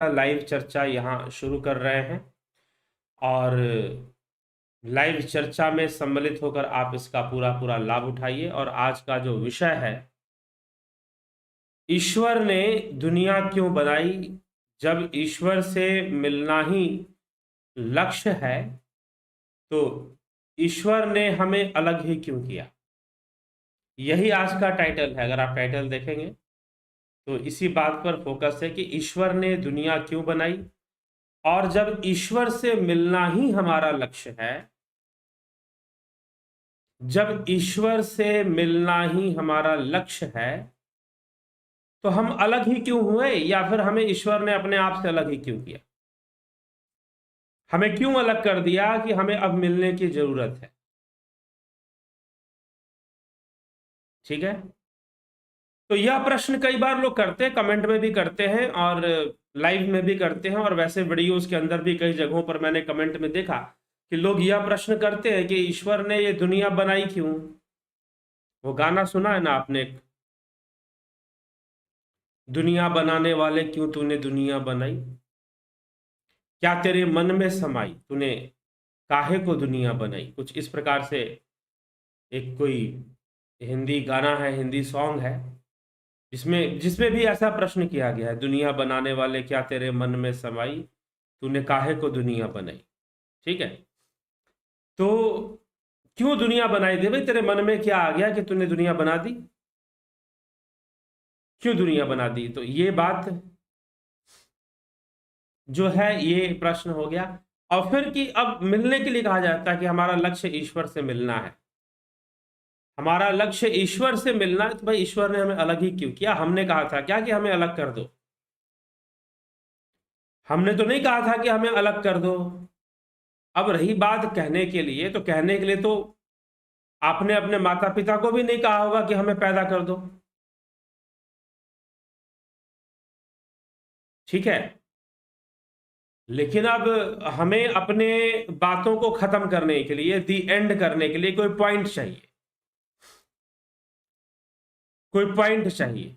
Live चर्चा यहाँ शुरू कर रहे हैं और लाइव चर्चा में सम्मिलित होकर आप इसका पूरा पूरा लाभ उठाइए। और आज का जो विषय है, ईश्वर ने दुनिया क्यों बनाई। जब ईश्वर से मिलना ही लक्ष्य है तो ईश्वर ने हमें अलग ही क्यों किया। यही आज का टाइटल है। अगर आप टाइटल देखेंगे तो इसी बात पर फोकस है कि ईश्वर ने दुनिया क्यों बनाई, और जब ईश्वर से मिलना ही हमारा लक्ष्य है, जब ईश्वर से मिलना ही हमारा लक्ष्य है तो हम अलग ही क्यों हुए, या फिर हमें ईश्वर ने अपने आप से अलग ही क्यों किया। हमें क्यों अलग कर दिया कि हमें अब मिलने की जरूरत है। ठीक है, तो यह प्रश्न कई बार लोग करते हैं, कमेंट में भी करते हैं और लाइव में भी करते हैं, और वैसे वीडियोस के अंदर भी कई जगहों पर मैंने कमेंट में देखा कि लोग यह प्रश्न करते हैं कि ईश्वर ने ये दुनिया बनाई क्यों। वो गाना सुना है ना आपने, दुनिया बनाने वाले क्यों तूने दुनिया बनाई, क्या तेरे मन में समाई, तूने काहे को दुनिया बनाई। कुछ इस प्रकार से एक कोई हिंदी गाना है, हिंदी सॉन्ग है, जिसमें जिसमें भी ऐसा प्रश्न किया गया है, दुनिया बनाने वाले क्या तेरे मन में समाई, तूने काहे को दुनिया बनाई। ठीक है, तो क्यों दुनिया बनाई दे भाई, तेरे मन में क्या आ गया कि तूने दुनिया बना दी, क्यों दुनिया बना दी। तो ये बात जो है, ये प्रश्न हो गया। और फिर कि अब मिलने के लिए कहा जाता है कि हमारा लक्ष्य ईश्वर से मिलना है, हमारा लक्ष्य ईश्वर से मिलना है। तो भाई ईश्वर ने हमें अलग ही क्यों किया। हमने कहा था क्या कि हमें अलग कर दो। हमने तो नहीं कहा था कि हमें अलग कर दो। अब रही बात कहने के लिए, तो कहने के लिए तो आपने अपने माता पिता को भी नहीं कहा होगा कि हमें पैदा कर दो। ठीक है, लेकिन अब हमें अपने बातों को खत्म करने के लिए, दी एंड करने के लिए कोई पॉइंट चाहिए, कोई पॉइंट चाहिए।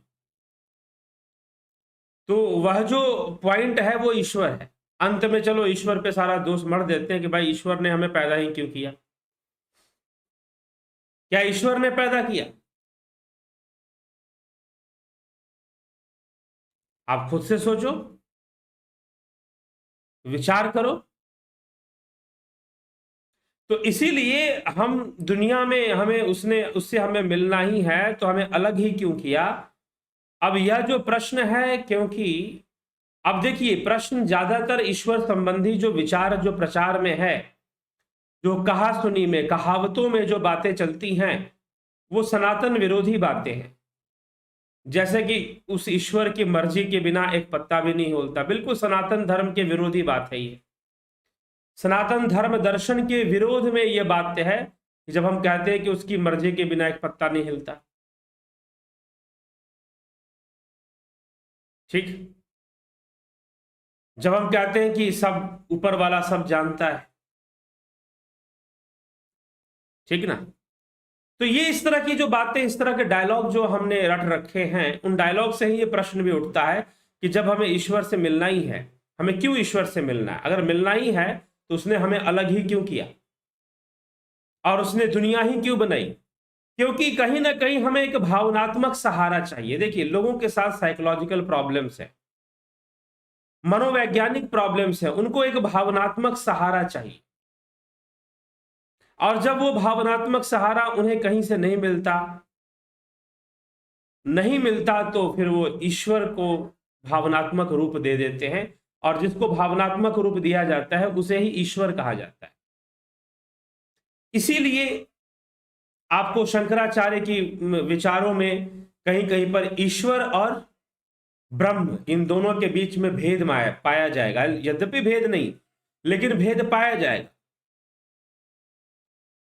तो वह जो पॉइंट है वो ईश्वर है। अंत में चलो ईश्वर पे सारा दोष मढ़ देते हैं कि भाई ईश्वर ने हमें पैदा ही क्यों किया। क्या ईश्वर ने पैदा किया? आप खुद से सोचो, विचार करो। तो इसीलिए हम दुनिया में, हमें उससे हमें मिलना ही है, तो हमें अलग ही क्यों किया। अब यह जो प्रश्न है, क्योंकि अब देखिए, प्रश्न ज्यादातर ईश्वर संबंधी जो विचार जो प्रचार में है, जो कहा सुनी में, कहावतों में जो बातें चलती हैं, वो सनातन विरोधी बातें हैं। जैसे कि उस ईश्वर की मर्जी के बिना एक पत्ता भी नहीं हिलता, बिल्कुल सनातन धर्म के विरोधी बात है ये। सनातन धर्म दर्शन के विरोध में ये बात है कि जब हम कहते हैं कि उसकी मर्जी के बिना एक पत्ता नहीं हिलता। ठीक, जब हम कहते हैं कि सब ऊपर वाला सब जानता है। ठीक ना, तो ये इस तरह की जो बातें, इस तरह के डायलॉग जो हमने रट रखे हैं, उन डायलॉग से ही ये प्रश्न भी उठता है कि जब हमें ईश्वर से मिलना ही है, हमें क्यों ईश्वर से मिलना है। अगर मिलना ही है तो उसने हमें अलग ही क्यों किया, और उसने दुनिया ही क्यों बनाई। क्योंकि कहीं ना कहीं हमें एक भावनात्मक सहारा चाहिए। देखिए, लोगों के साथ साइकोलॉजिकल प्रॉब्लम्स है, मनोवैज्ञानिक प्रॉब्लम्स है, उनको एक भावनात्मक सहारा चाहिए। और जब वो भावनात्मक सहारा उन्हें कहीं से नहीं मिलता तो फिर वो ईश्वर को भावनात्मक रूप दे देते हैं, और जिसको भावनात्मक रूप दिया जाता है उसे ही ईश्वर कहा जाता है। इसीलिए आपको शंकराचार्य की विचारों में कहीं कहीं पर ईश्वर और ब्रह्म, इन दोनों के बीच में भेद पाया जाएगा। यद्यपि भेद नहीं, लेकिन भेद पाया जाएगा।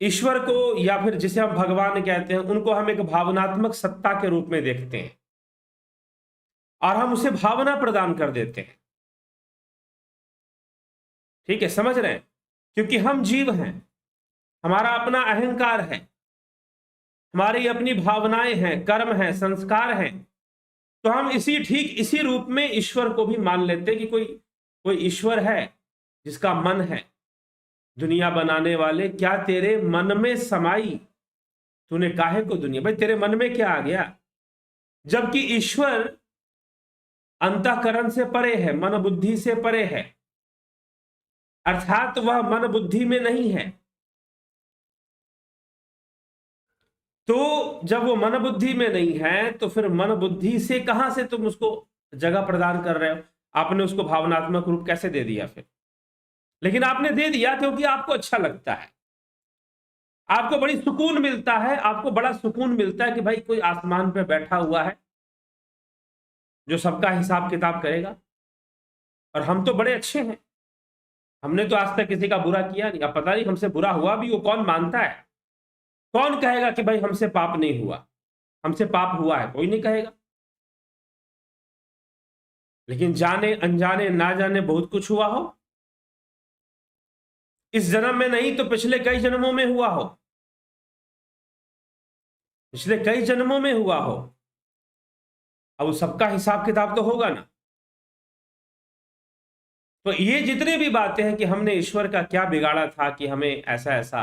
ईश्वर को, या फिर जिसे हम भगवान कहते हैं, उनको हम एक भावनात्मक सत्ता के रूप में देखते हैं, और हम उसे भावना प्रदान कर देते हैं। ठीक है, समझ रहे हैं, क्योंकि हम जीव हैं, हमारा अपना अहंकार है, हमारी अपनी भावनाएं हैं, कर्म हैं, संस्कार हैं। तो हम ठीक इसी रूप में ईश्वर को भी मान लेते हैं कि कोई कोई ईश्वर है जिसका मन है। दुनिया बनाने वाले, क्या तेरे मन में समाई, तूने काहे को दुनिया, भाई तेरे मन में क्या आ गया? जबकि ईश्वर अंतःकरण से परे है, मन बुद्धि से परे है, अर्थात वह मन बुद्धि में नहीं है। तो जब वो मन बुद्धि में नहीं है तो फिर मन बुद्धि से कहां से तुम उसको जगह प्रदान कर रहे हो? आपने उसको भावनात्मक रूप कैसे दे दिया फिर? लेकिन आपने दे दिया क्योंकि आपको अच्छा लगता है, आपको बड़ी सुकून मिलता है, आपको बड़ा सुकून मिलता है कि भाई कोई आसमान पे बैठा हुआ है जो सबका हिसाब किताब करेगा, और हम तो बड़े अच्छे हैं, हमने तो आज तक किसी का बुरा किया नहीं। अब पता नहीं हमसे बुरा हुआ भी वो कौन मानता है? कौन कहेगा कि भाई हमसे पाप नहीं हुआ, हमसे पाप हुआ है? कोई नहीं कहेगा। लेकिन जाने अनजाने ना जाने बहुत कुछ हुआ हो, इस जन्म में नहीं तो पिछले कई जन्मों में हुआ हो, पिछले कई जन्मों में हुआ हो। अब उस सबका हिसाब किताब तो होगा ना। तो ये जितनी भी बातें हैं कि हमने ईश्वर का क्या बिगाड़ा था कि हमें ऐसा ऐसा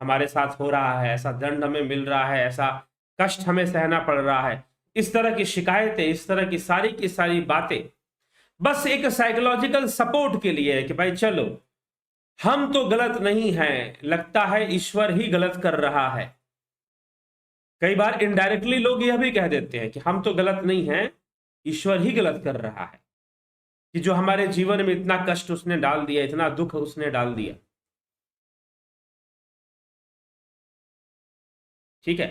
हमारे साथ हो रहा है, ऐसा दंड हमें मिल रहा है, ऐसा कष्ट हमें सहना पड़ रहा है, इस तरह की शिकायतें, इस तरह की सारी बातें बस एक साइकोलॉजिकल सपोर्ट के लिए है कि भाई चलो हम तो गलत नहीं हैं, लगता है ईश्वर ही गलत कर रहा है। कई बार इनडायरेक्टली लोग यह भी कह देते हैं कि हम तो गलत नहीं हैं, ईश्वर ही गलत कर रहा है, कि जो हमारे जीवन में इतना कष्ट उसने डाल दिया, इतना दुख उसने डाल दिया। ठीक है,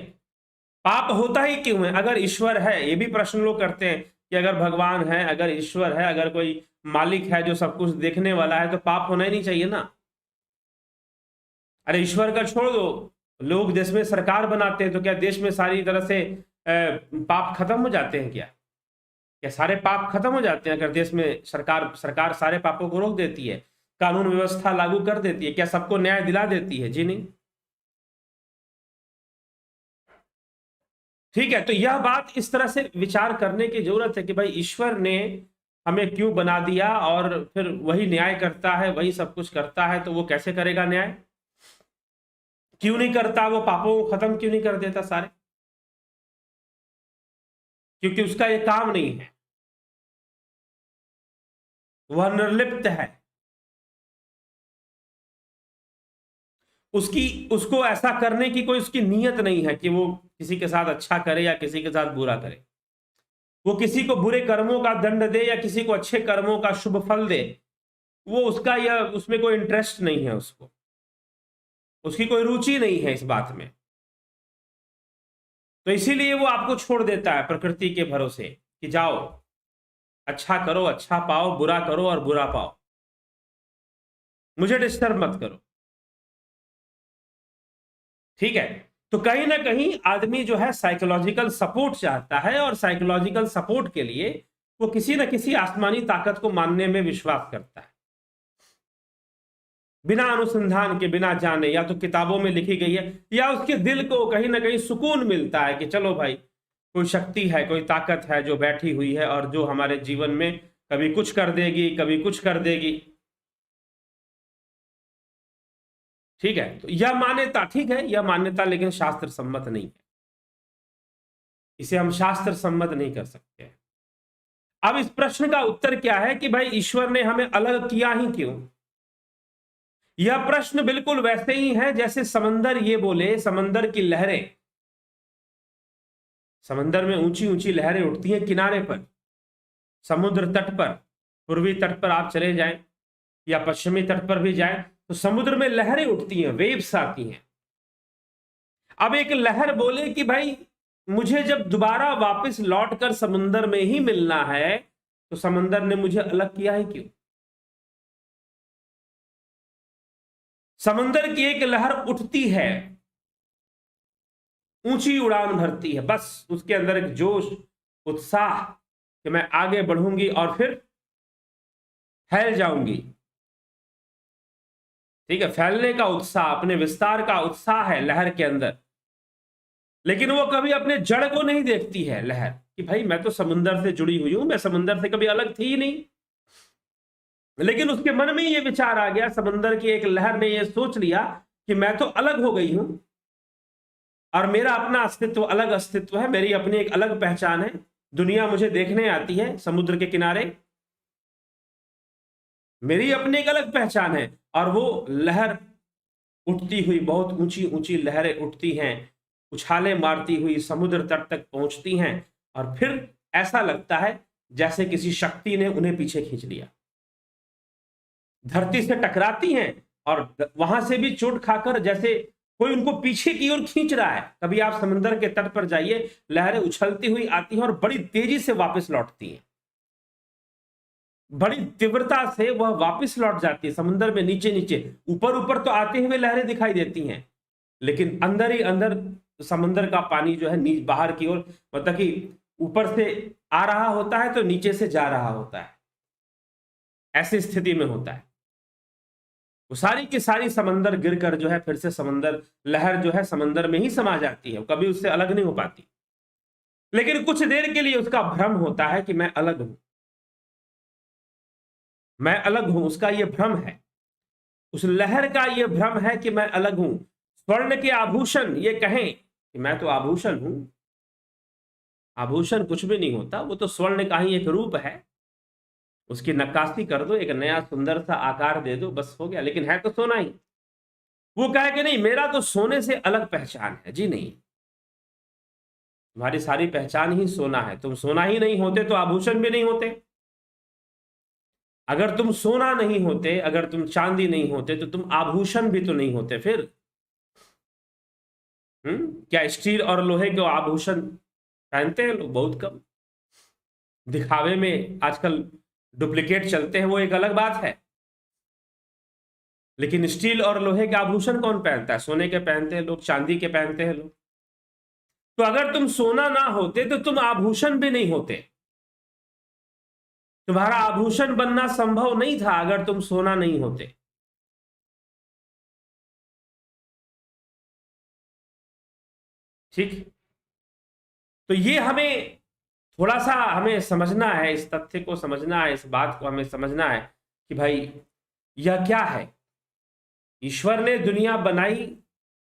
पाप होता ही क्यों है अगर ईश्वर है? ये भी प्रश्न लोग करते हैं कि अगर भगवान है, अगर ईश्वर है, अगर कोई मालिक है जो सब कुछ देखने वाला है, तो पाप होना ही नहीं चाहिए ना। अरे ईश्वर का छोड़ दो, लोग देश में सरकार बनाते हैं तो क्या देश में सारी तरह से पाप खत्म हो जाते हैं? क्या क्या सारे पाप खत्म हो जाते हैं अगर देश में सरकार सारे पापों को रोक देती है, कानून व्यवस्था लागू कर देती है? क्या सबको न्याय दिला देती है? जी नहीं। ठीक है, तो यह बात इस तरह से विचार करने की जरूरत है कि भाई ईश्वर ने हमें क्यों बना दिया, और फिर वही न्याय करता है, वही सब कुछ करता है, तो वो कैसे करेगा न्याय? क्यों नहीं करता? वो पापों को खत्म क्यों नहीं कर देता सारे? क्योंकि उसका ये काम नहीं है, वह निर्लिप्त है। उसको ऐसा करने की कोई उसकी नीयत नहीं है कि वो किसी के साथ अच्छा करे या किसी के साथ बुरा करे। वो किसी को बुरे कर्मों का दंड दे या किसी को अच्छे कर्मों का शुभ फल दे, वो उसका या उसमें कोई इंटरेस्ट नहीं है, उसको उसकी कोई रुचि नहीं है इस बात में। तो इसीलिए वो आपको छोड़ देता है प्रकृति के भरोसे कि जाओ अच्छा करो अच्छा पाओ, बुरा करो और बुरा पाओ, मुझे डिस्टर्ब मत करो। ठीक है, तो कहीं ना कहीं आदमी जो है साइकोलॉजिकल सपोर्ट चाहता है, और साइकोलॉजिकल सपोर्ट के लिए वो किसी न किसी आसमानी ताकत को मानने में विश्वास करता है, बिना अनुसंधान के, बिना जाने, या तो किताबों में लिखी गई है या उसके दिल को कहीं ना कहीं सुकून मिलता है कि चलो भाई कोई शक्ति है, कोई ताकत है जो बैठी हुई है और जो हमारे जीवन में कभी कुछ कर देगी, कभी कुछ कर देगी। ठीक है, तो यह मान्यता ठीक है, यह मान्यता लेकिन शास्त्र सम्मत नहीं है, इसे हम शास्त्र सम्मत नहीं कर सकते। अब इस प्रश्न का उत्तर क्या है कि भाई ईश्वर ने हमें अलग किया ही क्यों? यह प्रश्न बिल्कुल वैसे ही है जैसे समंदर ये बोले, समंदर की लहरें, समंदर में ऊंची ऊंची लहरें उठती हैं किनारे पर, समुद्र तट पर, पूर्वी तट पर आप चले जाएं या पश्चिमी तट पर भी जाएं तो समुद्र में लहरें उठती हैं, वेव्स आती हैं। अब एक लहर बोले कि भाई मुझे जब दोबारा वापस लौटकर समुद्र में ही मिलना है, तो समंदर ने मुझे अलग किया है क्यों? समंदर की एक लहर उठती है, ऊंची उड़ान भरती है, बस उसके अंदर एक जोश, उत्साह कि मैं आगे बढ़ूंगी और फिर फैल जाऊंगी। ठीक है, फैलने का उत्साह, अपने विस्तार का उत्साह है लहर के अंदर, लेकिन वो कभी अपने जड़ को नहीं देखती है लहर, कि भाई मैं तो समुंदर से जुड़ी हुई हूं, मैं समुंदर से कभी अलग थी ही नहीं। लेकिन उसके मन में ये विचार आ गया, समुंदर की एक लहर ने ये सोच लिया कि मैं तो अलग हो गई हूं और मेरा अपना अस्तित्व, अलग अस्तित्व है, मेरी अपनी एक अलग पहचान है, दुनिया मुझे देखने आती है समुद्र के किनारे, मेरी अपनी एक अलग पहचान है। और वो लहर उठती हुई, बहुत ऊंची ऊंची लहरें उठती हैं, उछाले मारती हुई समुद्र तट तक पहुंचती हैं, और फिर ऐसा लगता है जैसे किसी शक्ति ने उन्हें पीछे खींच लिया, धरती से टकराती हैं और वहां से भी चोट खाकर जैसे कोई उनको पीछे की ओर खींच रहा है। कभी आप समुद्र के तट पर जाइए, लहरें उछलती हुई आती हैं और बड़ी तेजी से वापस लौटती हैं, बड़ी तीव्रता से वह वापस लौट जाती है समुद्र में। नीचे नीचे, ऊपर ऊपर तो आते हुए लहरें दिखाई देती हैं, लेकिन अंदर ही अंदर समुद्र का पानी जो है बाहर की ओर, मतलब कि ऊपर से आ रहा होता है तो नीचे से जा रहा होता है, ऐसी स्थिति में होता है। वो सारी की सारी समंदर गिरकर जो है फिर से समंदर, लहर जो है समंदर में ही समा जाती है, कभी उससे अलग नहीं हो पाती। लेकिन कुछ देर के लिए उसका भ्रम होता है कि मैं अलग हूं, मैं अलग हूं, उसका यह भ्रम है, उस लहर का यह भ्रम है कि मैं अलग हूं। स्वर्ण के आभूषण ये कहें कि मैं तो आभूषण हूं, आभूषण कुछ भी नहीं होता, वो तो स्वर्ण का ही एक रूप है, उसकी नक्काशी कर दो, एक नया सुंदर सा आकार दे दो, बस हो गया, लेकिन है तो सोना ही। वो कहे कि नहीं, मेरा तो सोने से अलग पहचान है। जी नहीं, तुम्हारी सारी पहचान ही सोना है, तुम सोना ही नहीं होते तो आभूषण भी नहीं होते। अगर तुम सोना नहीं होते, अगर तुम चांदी नहीं होते, तो तुम आभूषण भी तो नहीं होते फिर। क्या स्टील और लोहे के आभूषण पहनते हैं लोग? बहुत कम, दिखावे में आजकल डुप्लीकेट चलते हैं, वो एक अलग बात है, लेकिन स्टील और लोहे के आभूषण कौन पहनता है? सोने के पहनते हैं लोग, चांदी के पहनते हैं लोग। तो अगर तुम सोना ना होते तो तुम आभूषण भी नहीं होते, तुम्हारा आभूषण बनना संभव नहीं था अगर तुम सोना नहीं होते। ठीक, तो ये हमें थोड़ा सा हमें समझना है, इस तथ्य को समझना है, इस बात को हमें समझना है कि भाई यह क्या है। ईश्वर ने दुनिया बनाई,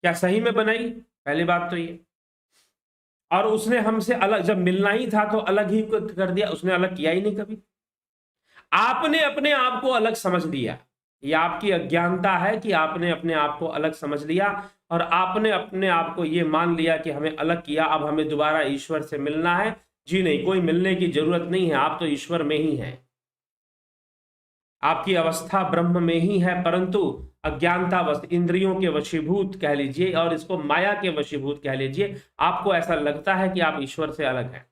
क्या सही में बनाई? पहली बात तो ये। और उसने हमसे अलग, जब मिलना ही था तो अलग ही कर दिया, उसने अलग किया ही नहीं कभी। आपने अपने आप को अलग समझ लिया, ये आपकी अज्ञानता है कि आपने अपने आप को अलग समझ लिया और आपने अपने आप को ये मान लिया कि हमें अलग किया, अब हमें दोबारा ईश्वर से मिलना है। जी नहीं, कोई मिलने की जरूरत नहीं है, आप तो ईश्वर में ही हैं, आपकी अवस्था ब्रह्म में ही है, परंतु अज्ञानतावश, इंद्रियों के वशीभूत कह लीजिए और इसको माया के वशीभूत कह लीजिए, आपको ऐसा लगता है कि आप ईश्वर से अलग हैं।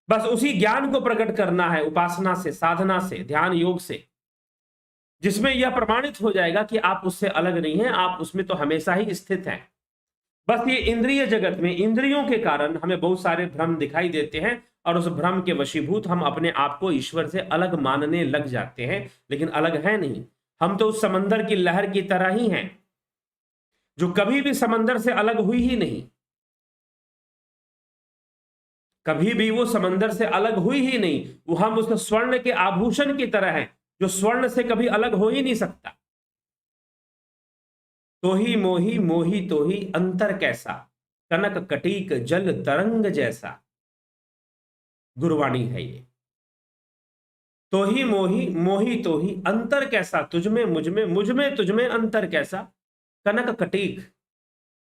बस उसी ज्ञान को प्रकट करना है उपासना से, साधना से, ध्यान योग से, जिसमें यह प्रमाणित हो जाएगा कि आप उससे अलग नहीं हैं, आप उसमें तो हमेशा ही स्थित हैं। बस ये इंद्रिय जगत में इंद्रियों के कारण हमें बहुत सारे भ्रम दिखाई देते हैं और उस भ्रम के वशीभूत हम अपने आप को ईश्वर से अलग मानने लग जाते हैं, लेकिन अलग है नहीं। हम तो उस समंदर की लहर की तरह ही हैं जो कभी भी समंदर से अलग हुई ही नहीं, कभी भी वो समंदर से अलग हुई ही नहीं। वो हम उस स्वर्ण के आभूषण की तरह हैं जो स्वर्ण से कभी अलग हो ही नहीं सकता। तो ही मोही मोही तो ही अंतर कैसा, कनक कटीक जल तरंग जैसा, गुरवाणी है ये। तो ही मोही मोही तो ही अंतर कैसा, तुझमें मुझमें, मुझमें तुझमें अंतर कैसा, कनक कटीक,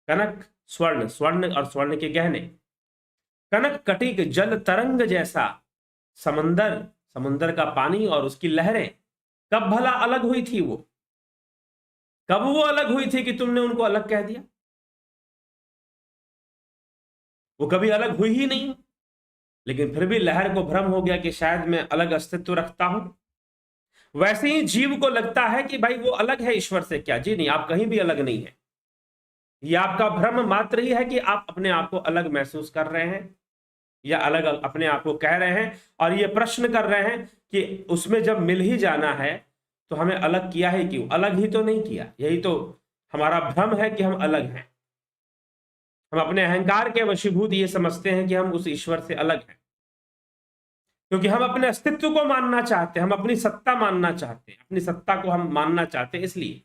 कनक स्वर्ण, स्वर्ण और स्वर्ण के गहने, कनक कटीक जल तरंग जैसा, समंदर, समुंदर का पानी और उसकी लहरें कब भला अलग हुई थी? वो कब वो अलग हुई थी कि तुमने उनको अलग कह दिया? वो कभी अलग हुई ही नहीं, लेकिन फिर भी लहर को भ्रम हो गया कि शायद मैं अलग अस्तित्व रखता हूं। वैसे ही जीव को लगता है कि भाई वो अलग है ईश्वर से। क्या? जी नहीं, आप कहीं भी अलग नहीं है, ये आपका भ्रम मात्र ही है कि आप अपने आप को अलग महसूस कर रहे हैं या अलग अपने आप को कह रहे हैं, और ये प्रश्न कर रहे हैं कि उसमें जब मिल ही जाना है तो हमें अलग किया है क्यों? अलग ही तो नहीं किया, यही तो हमारा भ्रम है कि हम अलग हैं। हम अपने अहंकार के वशीभूत ये समझते हैं कि हम उस ईश्वर से अलग हैं, क्योंकि हम अपने अस्तित्व को मानना चाहते हैं, हम अपनी सत्ता मानना चाहते हैं, अपनी सत्ता को हम मानना चाहते हैं, इसलिए।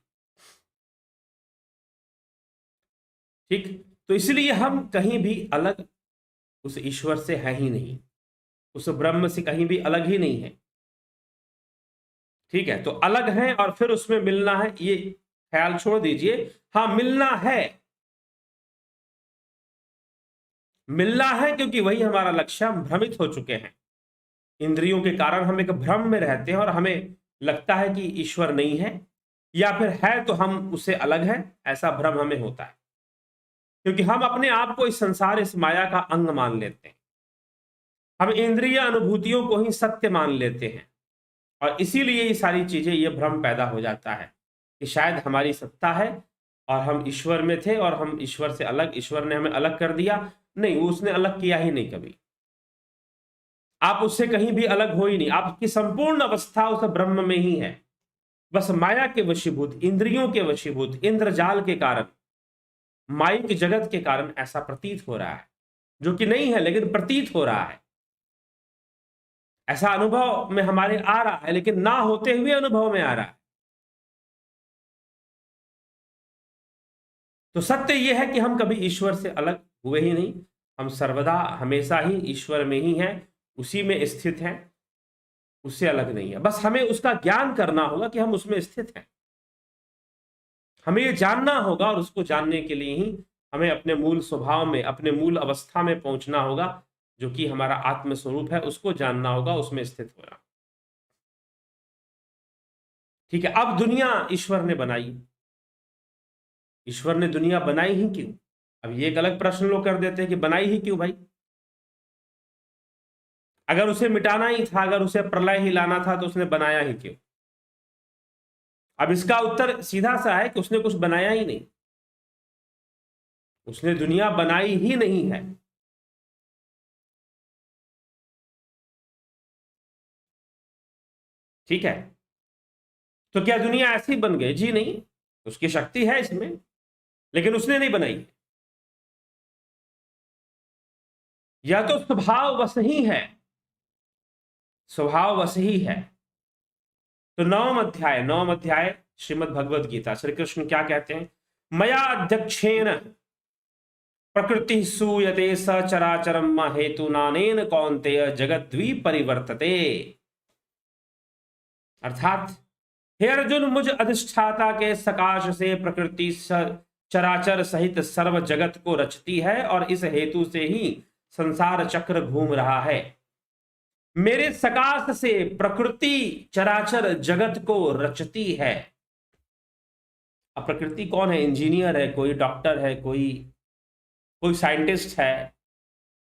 ठीक, तो इसलिए हम कहीं भी अलग उस ईश्वर से है ही नहीं, उस ब्रह्म से कहीं भी अलग ही नहीं है। ठीक है, तो अलग है और फिर उसमें मिलना है, ये ख्याल छोड़ दीजिए। हाँ, मिलना है, मिलना है, क्योंकि वही हमारा लक्ष्य। हम भ्रमित हो चुके हैं इंद्रियों के कारण, हम एक भ्रम में रहते हैं और हमें लगता है कि ईश्वर नहीं है, या फिर है तो हम उससे अलग है, ऐसा भ्रम हमें होता है, क्योंकि हम अपने आप को इस संसार, इस माया का अंग मान लेते हैं। हम इंद्रिय अनुभूतियों को ही सत्य मान लेते हैं, और इसीलिए ये सारी चीजें, ये भ्रम पैदा हो जाता है कि शायद हमारी सत्ता है और हम ईश्वर में थे और हम ईश्वर से अलग, ईश्वर ने हमें अलग कर दिया। नहीं, वो उसने अलग किया ही नहीं कभी। आप उससे कहीं भी अलग हो ही नहीं, आपकी संपूर्ण अवस्था उस ब्रह्म में ही है। बस माया के वशीभूत, इंद्रियों के वशीभूत, इंद्रजाल के कारण, माइक जगत के कारण ऐसा प्रतीत हो रहा है, जो कि नहीं है लेकिन प्रतीत हो रहा है। ऐसा अनुभव में हमारे आ रहा है, लेकिन ना होते हुए अनुभव में आ रहा है। तो सत्य यह है कि हम कभी ईश्वर से अलग हुए ही नहीं, हम सर्वदा हमेशा ही ईश्वर में ही हैं, उसी में स्थित हैं, उससे अलग नहीं है। बस हमें उसका ज्ञान करना होगा कि हम उसमें स्थित हैं, हमें ये जानना होगा, और उसको जानने के लिए ही हमें अपने मूल स्वभाव में, अपने मूल अवस्था में पहुंचना होगा, जो कि हमारा आत्म स्वरूप है, उसको जानना होगा, उसमें स्थित होना। ठीक है, अब दुनिया ईश्वर ने बनाई, ईश्वर ने दुनिया बनाई ही क्यों? अब ये एक अलग प्रश्न लोग कर देते हैं कि बनाई ही क्यों भाई? अगर उसे मिटाना ही था, अगर उसे प्रलय ही लाना था, तो उसने बनाया ही क्यों? अब इसका उत्तर सीधा सा है कि उसने कुछ बनाया ही नहीं, उसने दुनिया बनाई ही नहीं है। ठीक है, तो क्या दुनिया ऐसी ही बन गई? जी नहीं, उसकी शक्ति है इसमें, लेकिन उसने नहीं बनाई। यह तो स्वभाव वश ही है, स्वभाव वश ही है। तो नवम अध्याय श्रीमद् भगवद गीता, श्री कृष्ण क्या कहते हैं? मया अध्यक्षेण प्रकृति सूयते सचराचरम हेतु नानेन कौन्तेय जगद्विपरिवर्तते। अर्थात हे अर्जुन, मुझ अधिष्ठाता के सकाश से प्रकृति चराचर सहित सर्व जगत को रचती है, और इस हेतु से ही संसार चक्र घूम रहा है। मेरे सकाश से प्रकृति चराचर जगत को रचती है। अब प्रकृति कौन है? इंजीनियर है, कोई डॉक्टर है, कोई साइंटिस्ट है,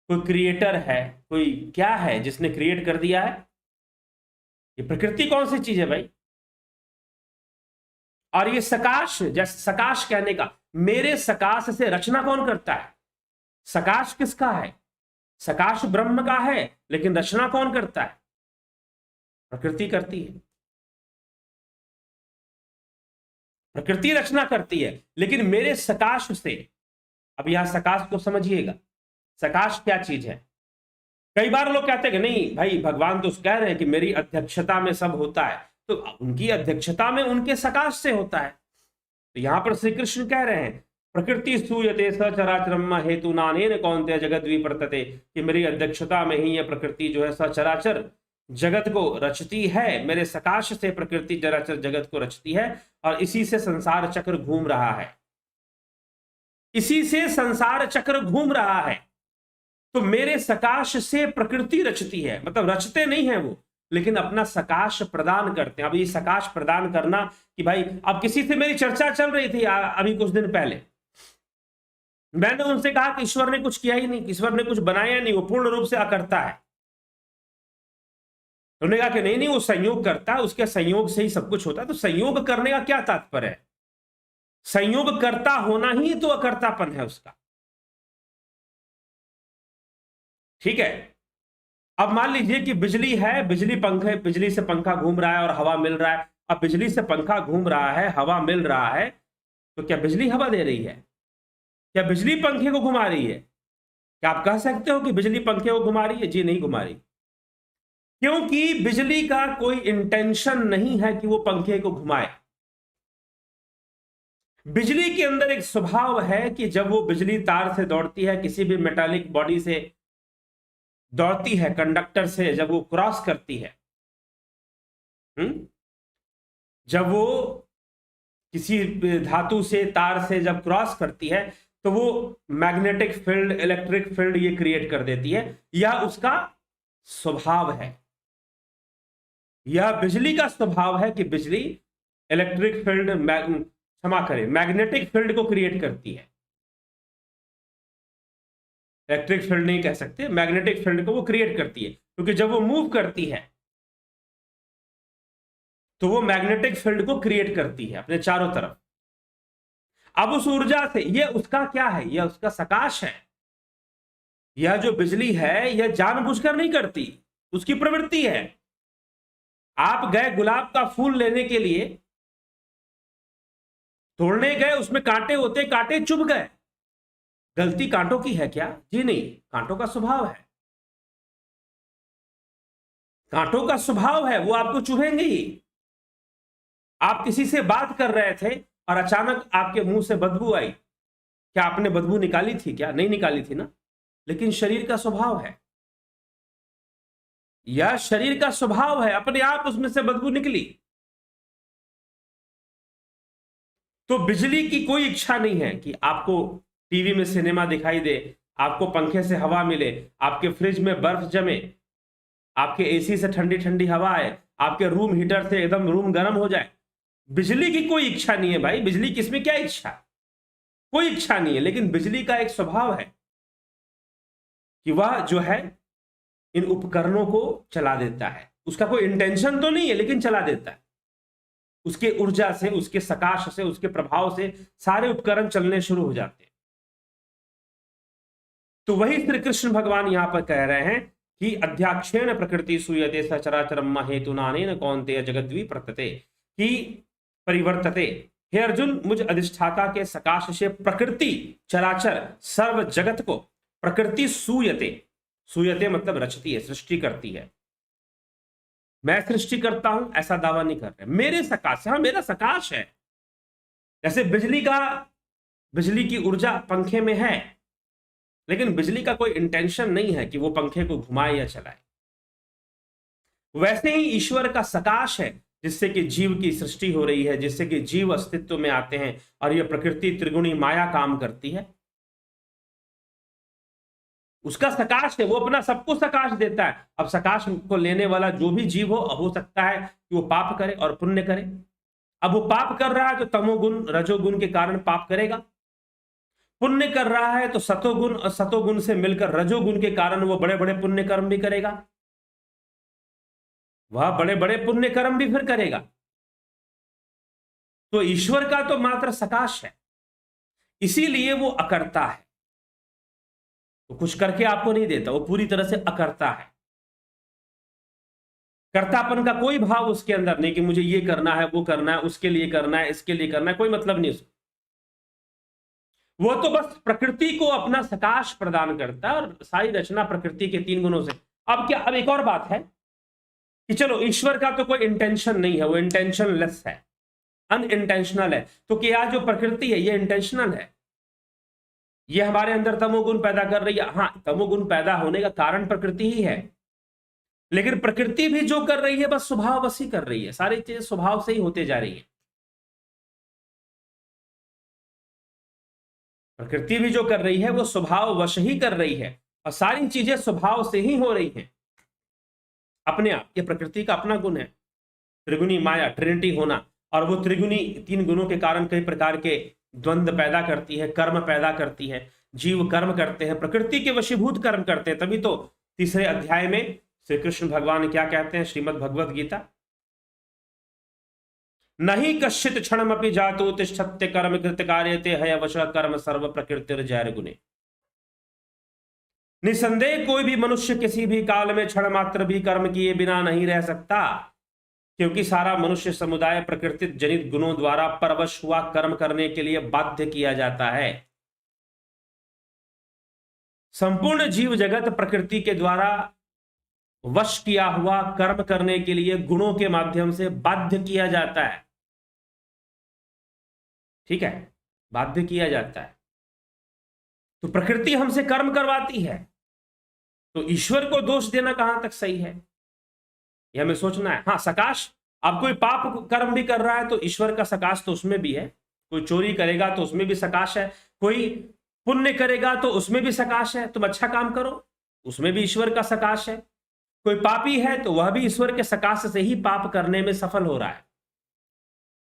कोई क्रिएटर है, कोई क्या है जिसने क्रिएट कर दिया है? ये प्रकृति कौन सी चीज है भाई? और ये सकाश, जैसे सकाश कहने का, मेरे सकाश से रचना कौन करता है? सकाश किसका है? सकाश ब्रह्म का है, लेकिन रचना कौन करता है? प्रकृति करती है, प्रकृति रचना करती है। लेकिन मेरे सकाश से, अब यहां सकाश को समझिएगा, सकाश क्या चीज है? कई बार लोग कहते हैं कि नहीं भाई, भगवान तो कह रहे हैं कि मेरी अध्यक्षता में सब होता है, तो उनकी अध्यक्षता में उनके सकाश से होता है। तो यहां पर श्री कृष्ण कह रहे हैं प्रकृति सूयते सचराचरम हेतु नानेन कौन्तेय जगद्विवर्तते, कि मेरी अध्यक्षता में ही यह प्रकृति जो है सचराचर जगत को रचती है, मेरे सकाश से प्रकृति चराचर जगत को रचती है, और इसी से संसार चक्र घूम रहा है, इसी से संसार चक्र घूम रहा है। तो मेरे सकाश से प्रकृति रचती है, मतलब रचते नहीं है वो, लेकिन अपना सकाश प्रदान करते हैं। अब ये सकाश प्रदान करना कि भाई, अब किसी से मेरी चर्चा चल रही थी अभी कुछ दिन पहले, मैंने उनसे कहा कि ईश्वर ने कुछ किया ही नहीं, ईश्वर ने कुछ बनाया नहीं, वो पूर्ण रूप से अकर्ता है। उन्होंने कहा कि नहीं नहीं, वो संयोग करता है, उसके संयोग से ही सब कुछ होता है। तो संयोग करने का क्या तात्पर्य है? संयोग करता होना ही तो अकर्तापन है उसका। ठीक है, अब मान लीजिए कि बिजली है, बिजली से पंखा घूम रहा है और हवा मिल रहा है। अब बिजली से पंखा घूम रहा है, हवा मिल रहा है, तो क्या बिजली हवा दे रही है? क्या बिजली पंखे को घुमा रही है? क्या आप कह सकते हो कि बिजली पंखे को घुमा रही है? जी नहीं घुमा रही, क्योंकि बिजली का कोई इंटेंशन नहीं है कि वो पंखे को घुमाए। बिजली के अंदर एक स्वभाव है कि जब वो बिजली तार से दौड़ती है, किसी भी मेटालिक बॉडी से दौड़ती है, कंडक्टर से जब वो क्रॉस करती है, जब वो किसी धातु से, तार से जब क्रॉस करती है, तो वो मैग्नेटिक फील्ड, इलेक्ट्रिक फील्ड ये क्रिएट कर देती है। यह उसका स्वभाव है, यह बिजली का स्वभाव है कि बिजली इलेक्ट्रिक फील्ड, क्षमा करें, मैग्नेटिक फील्ड को क्रिएट करती है। इलेक्ट्रिक फील्ड नहीं कह सकते, मैग्नेटिक फील्ड को वो क्रिएट करती है, क्योंकि जब वो मूव करती है तो वो मैग्नेटिक फील्ड को क्रिएट करती है अपने चारों तरफ। अब उस ऊर्जा से, ये उसका क्या है? यह उसका सकाश है। यह जो बिजली है यह जानबूझकर नहीं करती, उसकी प्रवृत्ति है। आप गए गुलाब का फूल लेने के लिए, तोड़ने गए, उसमें कांटे होते, कांटे चुभ गए, गलती कांटों की है क्या? जी नहीं, कांटों का स्वभाव है, कांटों का स्वभाव है, वो आपको चुभेंगे ही। आप किसी से बात कर रहे थे और अचानक आपके मुंह से बदबू आई, क्या आपने बदबू निकाली थी क्या? नहीं निकाली थी ना, लेकिन शरीर का स्वभाव है, यह शरीर का स्वभाव है, अपने आप उसमें से बदबू निकली। तो बिजली की कोई इच्छा नहीं है कि आपको टीवी में सिनेमा दिखाई दे, आपको पंखे से हवा मिले, आपके फ्रिज में बर्फ जमे, आपके एसी से ठंडी ठंडी हवा आए, आपके रूम हीटर से एकदम रूम गर्म हो जाए। बिजली की कोई इच्छा नहीं है भाई, बिजली किसमें क्या इच्छा? कोई इच्छा नहीं है, लेकिन बिजली का एक स्वभाव है कि वह जो है इन उपकरणों को चला देता है। उसका कोई इंटेंशन तो नहीं है, लेकिन चला देता है। उसके ऊर्जा से, उसके सकाश से, उसके प्रभाव से सारे उपकरण चलने शुरू हो जाते हैं। तो वही श्री कृष्ण भगवान यहां पर कह रहे हैं कि अध्याक्षेण प्रकृति सूयते सचराचरम हेतुनानेन कौन्तेय जगद्वी प्रतते, कि परिवर्तते। हे अर्जुन, मुझ अधिष्ठाता के सकाश से प्रकृति, चराचर, सर्व जगत को प्रकृति सूयते, सूयते मतलब रचती है, सृष्टि करती है। मैं सृष्टि करता हूं ऐसा दावा नहीं कर रहे, मेरे सकाश, हाँ मेरा सकाश है। जैसे बिजली की ऊर्जा पंखे में है, लेकिन बिजली का कोई इंटेंशन नहीं है कि वो पंखे को घुमाए या चलाए। वैसे ही ईश्वर का सकाश है, जिससे कि जीव की सृष्टि हो रही है, जिससे कि जीव अस्तित्व में आते हैं और यह प्रकृति त्रिगुणी माया काम करती है। उसका सकाश है, वो अपना सबको सकाश देता है। अब सकाश को लेने वाला जो भी जीव हो सकता है कि वो पाप करे और पुण्य करे। अब वो पाप कर रहा है तो तमोगुण रजोगुण के कारण पाप करेगा, पुण्य कर रहा है तो सतोगुण और सतोगुण से मिलकर रजोगुण के कारण वो बड़े बड़े पुण्य कर्म भी करेगा, वह बड़े बड़े पुण्य कर्म भी फिर करेगा। तो ईश्वर का तो मात्र सकाश है, इसीलिए वो अकर्ता है, तो कुछ करके आपको नहीं देता, वो पूरी तरह से अकर्ता है। कर्तापन का कोई भाव उसके अंदर नहीं कि मुझे ये करना है, वो करना है, उसके लिए करना है, इसके लिए करना है, कोई मतलब नहीं उसको। वो तो बस प्रकृति को अपना सकाश प्रदान करता है और सारी रचना प्रकृति के 3 गुणों से। अब क्या, अब एक और बात है कि चलो ईश्वर का तो कोई इंटेंशन नहीं है, वो इंटेंशनलेस है, अनइंटेंशनल है। तो क्या जो प्रकृति है ये इंटेंशनल है? ये हमारे अंदर तमोगुण पैदा कर रही है। हाँ, तमोगुण पैदा होने का कारण प्रकृति ही है, लेकिन प्रकृति भी जो कर रही है बस स्वभाववश ही कर रही है, सारी चीजें स्वभाव से ही होते जा रही है। प्रकृति भी जो कर रही है वो स्वभाववश ही कर रही है, और सारी चीजें स्वभाव से ही हो रही हैं अपने आप। ये प्रकृति का अपना गुण है, त्रिगुणी माया, ट्रिनिटी होना। और वो त्रिगुणी 3 गुणों के कारण कई प्रकार के द्वंद्व पैदा करती है, कर्म पैदा करती है। जीव कर्म करते हैं, प्रकृति के वशीभूत कर्म करते हैं। तभी तो 3रे अध्याय में श्री कृष्ण भगवान क्या कहते हैं, श्रीमद् भगवद गीता, नहीं कश्चित क्षणमपि जातो तिष्ठत्य कर्म कृत कार्यते हयवश कर्म सर्व प्रकृतिर्जैर गुणे। निसंदेह कोई भी मनुष्य किसी भी काल में क्षण मात्र भी कर्म किए बिना नहीं रह सकता, क्योंकि सारा मनुष्य समुदाय प्रकृति जनित गुणों द्वारा परवश हुआ कर्म करने के लिए बाध्य किया जाता है। संपूर्ण जीव जगत प्रकृति के द्वारा वश किया हुआ कर्म करने के लिए गुणों के माध्यम से बाध्य किया जाता है। ठीक है, बाध्य किया जाता है। तो प्रकृति हमसे कर्म करवाती है, तो ईश्वर को दोष देना कहां तक सही है, यह हमें सोचना है। हाँ, सकाश, अब कोई पाप कर्म भी कर रहा है तो ईश्वर का सकाश तो उसमें भी है। कोई चोरी करेगा तो उसमें भी सकाश है, कोई पुण्य करेगा तो उसमें भी सकाश है। तुम अच्छा काम करो, उसमें भी ईश्वर का सकाश है। कोई पापी है तो वह भी ईश्वर के सकाश से ही पाप करने में सफल हो रहा है।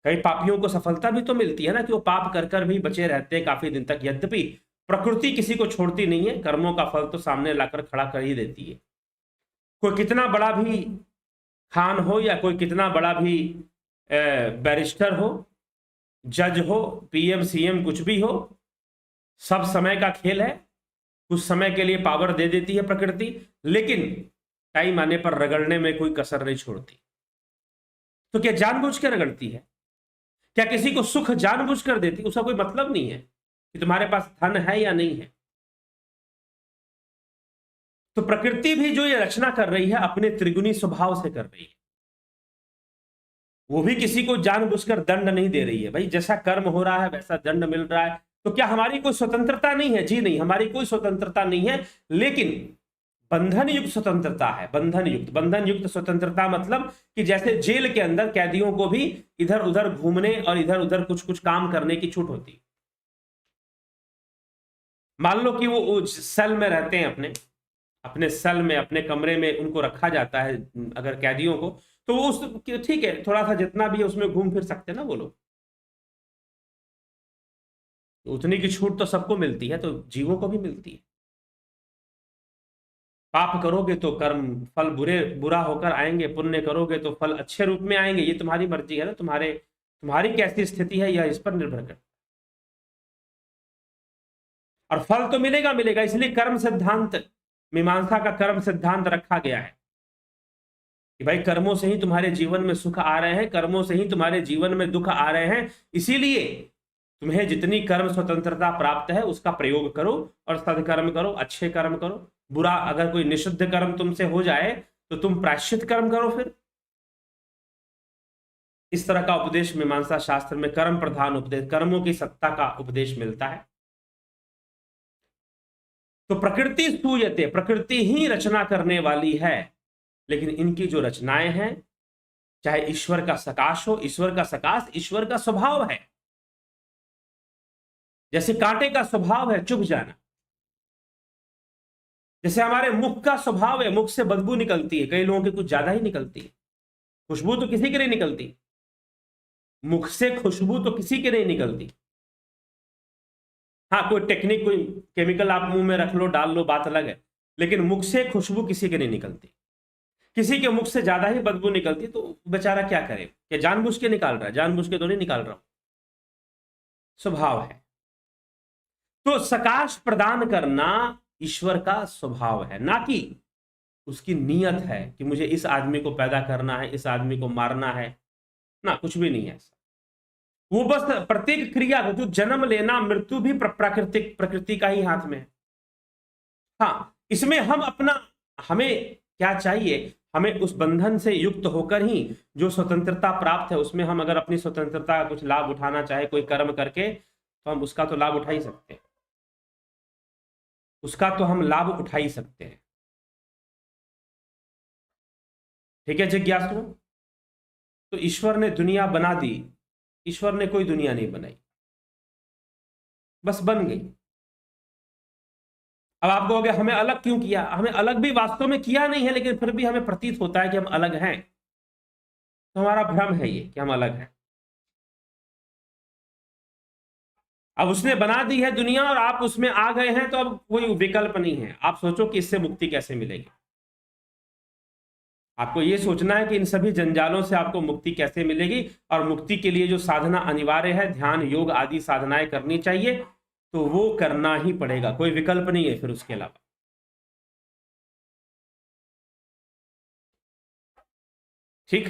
कई पापियों को सफलता भी तो मिलती है ना, कि वो पाप कर कर भी बचे रहते हैं काफी दिन तक। यद्यपि प्रकृति किसी को छोड़ती नहीं है, कर्मों का फल तो सामने लाकर खड़ा कर ही देती है। कोई कितना बड़ा भी खान हो या कोई कितना बड़ा भी बैरिस्टर हो, जज हो, पीएम सीएम कुछ भी हो, सब समय का खेल है। कुछ समय के लिए पावर दे देती है प्रकृति, लेकिन टाइम आने पर रगड़ने में कोई कसर नहीं छोड़ती। तो क्या जानबूझ कर रगड़ती है? क्या किसी को सुख जानबूझ कर देती? उसका कोई मतलब नहीं है कि तुम्हारे पास धन है या नहीं है। तो प्रकृति भी जो ये रचना कर रही है अपने त्रिगुणी स्वभाव से कर रही है। वो भी किसी को जानबूझकर दंड नहीं दे रही है। भाई जैसा कर्म हो रहा है वैसा दंड मिल रहा है। तो क्या हमारी कोई स्वतंत्रता नहीं है? जी नहीं, हमारी कोई स्वतंत्रता नहीं है, लेकिन बंधन युक्त स्वतंत्रता है। बंधन युक्त स्वतंत्रता मतलब कि जैसे जेल के अंदर कैदियों को भी इधर उधर घूमने और इधर उधर कुछ कुछ काम करने की छूट होती। मान लो कि वो सेल में रहते हैं, अपने सेल में, अपने कमरे में उनको रखा जाता है अगर कैदियों को, तो वो उस ठीक है, थोड़ा सा जितना भी है उसमें घूम फिर सकते हैं ना वो लोग। तो उतनी की छूट तो सबको मिलती है, तो जीवों को भी मिलती है। पाप करोगे तो कर्म फल बुरा होकर आएंगे, पुण्य करोगे तो फल अच्छे रूप में आएंगे। ये तुम्हारी मर्जी है ना, तुम्हारी कैसी स्थिति है यह इस पर निर्भर करता है। और फल तो मिलेगा मिलेगा, इसलिए कर्म सिद्धांत, मीमांसा का कर्म सिद्धांत रखा गया है कि भाई कर्मों से ही तुम्हारे जीवन में सुख आ रहे हैं, कर्मों से ही तुम्हारे जीवन में दुख आ रहे हैं। इसीलिए तुम्हें जितनी कर्म स्वतंत्रता प्राप्त है उसका प्रयोग करो और सदकर्म करो, अच्छे कर्म करो। बुरा अगर कोई निषिद्ध कर्म तुमसे हो जाए तो तुम प्रायश्चित कर्म करो। फिर इस तरह का उपदेश मीमांसा शास्त्र में कर्म प्रधान उपदेश, कर्मों की सत्ता का उपदेश मिलता है। तो प्रकृति स्तूयते, प्रकृति ही रचना करने वाली है, लेकिन इनकी जो रचनाएं हैं, चाहे ईश्वर का सकाश हो, ईश्वर का सकाश ईश्वर का स्वभाव है। जैसे कांटे का स्वभाव है चुभ जाना, जैसे हमारे मुख का स्वभाव है, मुख से बदबू निकलती है, कई लोगों की कुछ ज्यादा ही निकलती है। खुशबू तो किसी की नहीं निकलती, मुख से खुशबू तो किसी की नहीं निकलती। हाँ, कोई टेक्निक, कोई केमिकल आप मुंह में रख लो, डाल लो, बात अलग है, लेकिन मुख से खुशबू किसी की नहीं निकलती। किसी के मुख से ज्यादा ही बदबू निकलती, तो बेचारा क्या करे? क्या जानबूझ के निकाल रहा है? जानबूझ के तो नहीं निकाल रहा हूं, स्वभाव है। तो सकाश प्रदान करना ईश्वर का स्वभाव है, ना कि उसकी नीयत है कि मुझे इस आदमी को पैदा करना है, इस आदमी को मारना है ना, कुछ भी नहीं है ऐसा। वो बस प्रत्येक क्रिया को, जो जन्म लेना मृत्यु भी प्रकृति का ही हाथ में है। हाँ, इसमें हम अपना, हमें क्या चाहिए, हमें उस बंधन से युक्त होकर ही जो स्वतंत्रता प्राप्त है उसमें हम अगर अपनी स्वतंत्रता का कुछ लाभ उठाना चाहे कोई कर्म करके, तो हम उसका तो लाभ उठा ही सकते हैं, उसका तो हम लाभ उठा ही सकते हैं। ठीक है जिज्ञासु? तो ईश्वर ने दुनिया बना दी, ईश्वर ने कोई दुनिया नहीं बनाई, बस बन गई। अब आप कहोगे हमें अलग क्यों किया? हमें अलग भी वास्तव में किया नहीं है, लेकिन फिर भी हमें प्रतीत होता है कि हम अलग हैं। तो हमारा भ्रम है ये कि हम अलग हैं। अब उसने बना दी है दुनिया और आप उसमें आ गए हैं, तो अब कोई विकल्प नहीं है। आप सोचो कि इससे मुक्ति कैसे मिलेगी। आपको ये सोचना है कि इन सभी जंजालों से आपको मुक्ति कैसे मिलेगी, और मुक्ति के लिए जो साधना अनिवार्य है, ध्यान योग आदि साधनाएं करनी चाहिए, तो वो करना ही पड़ेगा, कोई विकल्प नहीं है फिर उसके अलावा। ठीक,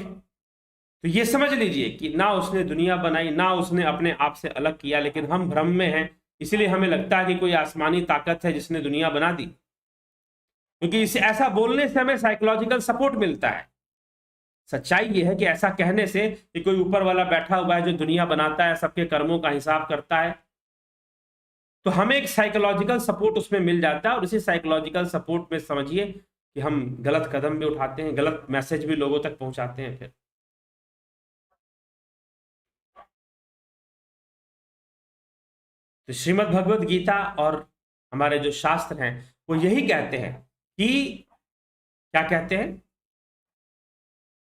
तो ये समझ लीजिए कि ना उसने दुनिया बनाई, ना उसने अपने आप से अलग किया, लेकिन हम भ्रम में हैं इसलिए हमें लगता है कि कोई आसमानी ताकत है जिसने दुनिया बना दी, क्योंकि इसे ऐसा बोलने से हमें साइकोलॉजिकल सपोर्ट मिलता है। सच्चाई ये है कि ऐसा कहने से कि कोई ऊपर वाला बैठा हुआ है जो दुनिया बनाता है, सबके कर्मों का हिसाब करता है, तो हमें एक साइकोलॉजिकल सपोर्ट उसमें मिल जाता है। और इसी साइकोलॉजिकल सपोर्ट में समझिए कि हम गलत कदम भी उठाते हैं, गलत मैसेज भी लोगों तक पहुंचाते हैं। फिर तो श्रीमद् भगवत गीता और हमारे जो शास्त्र हैं वो यही कहते हैं कि, क्या कहते हैं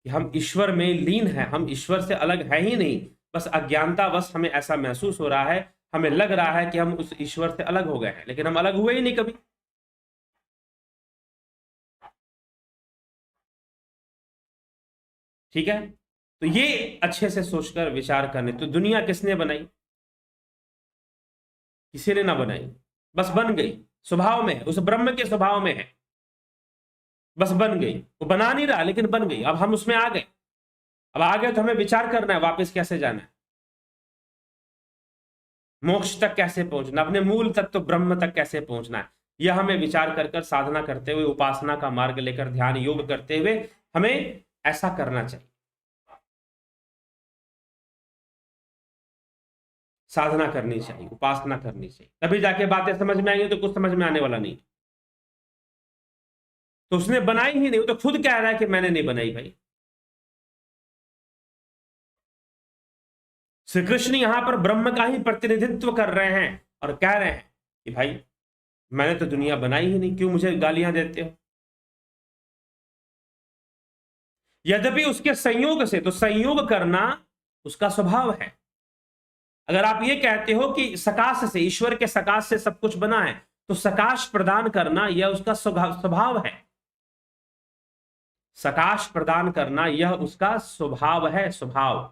कि हम ईश्वर में लीन हैं, हम ईश्वर से अलग है ही नहीं, बस अज्ञानतावश हमें ऐसा महसूस हो रहा है, हमें लग रहा है कि हम उस ईश्वर से अलग हो गए हैं, लेकिन हम अलग हुए ही नहीं कभी। ठीक है, तो ये अच्छे से सोचकर विचार करने, तो दुनिया किसने बनाई? किसी ने ना बनाई, बस बन गई, स्वभाव में है, उस ब्रह्म के स्वभाव में है, बस बन गई। वो बना नहीं रहा लेकिन बन गई। अब हम उसमें आ गए, अब आ गए तो हमें विचार करना है वापस कैसे जाना है, मोक्ष तक कैसे पहुंचना, अपने मूल तत्व ब्रह्म तक कैसे पहुंचना है। यह हमें विचार कर कर, साधना करते हुए, उपासना का मार्ग लेकर, ध्यान योग करते हुए हमें ऐसा करना चाहिए, साधना करनी चाहिए, उपासना करनी चाहिए, तभी जाके बातें समझ में आएंगी, तो कुछ समझ में आने वाला नहीं। तो उसने बनाई ही नहीं, वो तो खुद कह रहा है कि मैंने नहीं बनाई भाई। श्री कृष्ण यहां पर ब्रह्म का ही प्रतिनिधित्व कर रहे हैं और कह रहे हैं कि भाई मैंने तो दुनिया बनाई ही नहीं, क्यों मुझे गालियां देते हो? यद्यपि उसके संयोग से, तो संयोग करना उसका स्वभाव है। अगर आप ये कहते हो कि सकाश से, ईश्वर के सकाश से सब कुछ बना है, तो सकाश प्रदान करना यह उसका स्वभाव है। सकाश प्रदान करना यह उसका स्वभाव है, स्वभाव।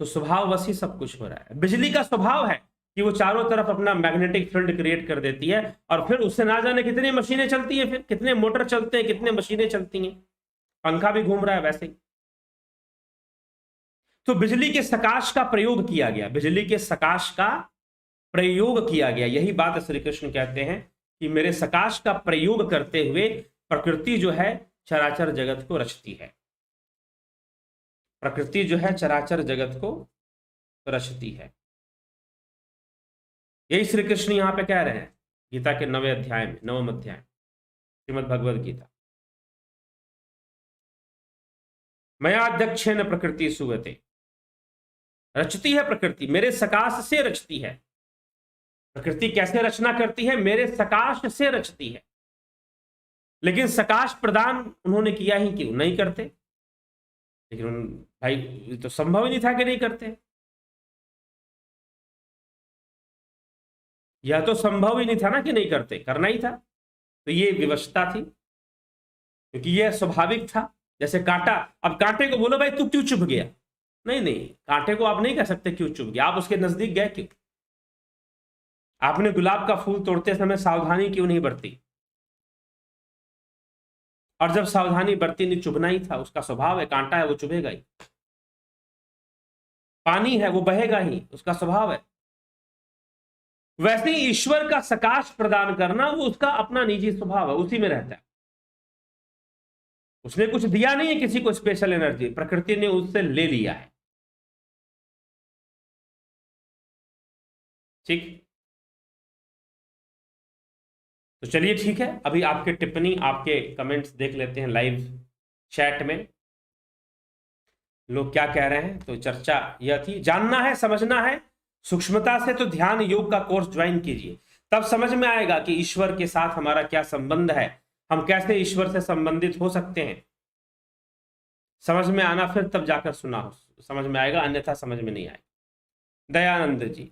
तो स्वभाव वसी सब कुछ हो रहा है। बिजली का स्वभाव है कि वो चारों तरफ अपना मैग्नेटिक फील्ड क्रिएट कर देती है, और फिर उससे ना जाने कितनी मशीनें चलती हैं, फिर कितने मोटर चलते हैं, कितने मशीनें चलती हैं, पंखा भी घूम रहा है वैसे ही। तो बिजली के सकाश का प्रयोग किया गया, बिजली के सकाश का प्रयोग किया गया, यही बात श्री कृष्ण कहते हैं कि मेरे सकाश का प्रयोग करते हुए प्रकृति जो है चराचर जगत को रचती है, प्रकृति जो है चराचर जगत को रचती है। यही श्री कृष्ण यहां पे कह रहे हैं गीता के 9वें अध्याय में, 9वां अध्याय श्रीमद् भगवद गीता। मयाध्यक्षेन प्रकृति सुवते, रचती है प्रकृति, मेरे सकाश से रचती है। प्रकृति कैसे रचना करती है? मेरे सकाश से रचती है। लेकिन सकाश प्रदान उन्होंने किया ही क्यों? नहीं करते। लेकिन भाई तो संभव ही नहीं था कि नहीं करते, यह तो संभव ही नहीं था ना कि नहीं करते, करना ही था। तो ये विवशता थी, क्योंकि यह स्वाभाविक था। जैसे कांटा, अब कांटे को बोलो भाई तू क्यों चुभ गया, नहीं नहीं, कांटे को आप नहीं कह सकते क्यों चुभ गया, आप उसके नजदीक गए क्यों? आपने गुलाब का फूल तोड़ते समय सावधानी क्यों नहीं बरती? और जब सावधानी बरती नहीं, चुभना ही था, उसका स्वभाव है, कांटा है वो चुभेगा ही। पानी है वो बहेगा ही, उसका स्वभाव है। वैसे ही ईश्वर का सकाश प्रदान करना वो उसका अपना निजी स्वभाव है, उसी में रहता है। उसने कुछ दिया नहीं है किसी को स्पेशल एनर्जी, प्रकृति ने उससे ले लिया है। ठीक, तो चलिए ठीक है, अभी आपके टिप्पणी, आपके कमेंट्स देख लेते हैं लाइव चैट में लोग क्या कह रहे हैं। तो चर्चा यह थी, जानना है, समझना है सूक्ष्मता से, तो ध्यान योग का कोर्स ज्वाइन कीजिए, तब समझ में आएगा कि ईश्वर के साथ हमारा क्या संबंध है, हम कैसे ईश्वर से संबंधित हो सकते हैं। समझ में आना फिर तब जाकर सुना हो, समझ में आएगा, अन्यथा समझ में नहीं आएगा। दयानंद जी,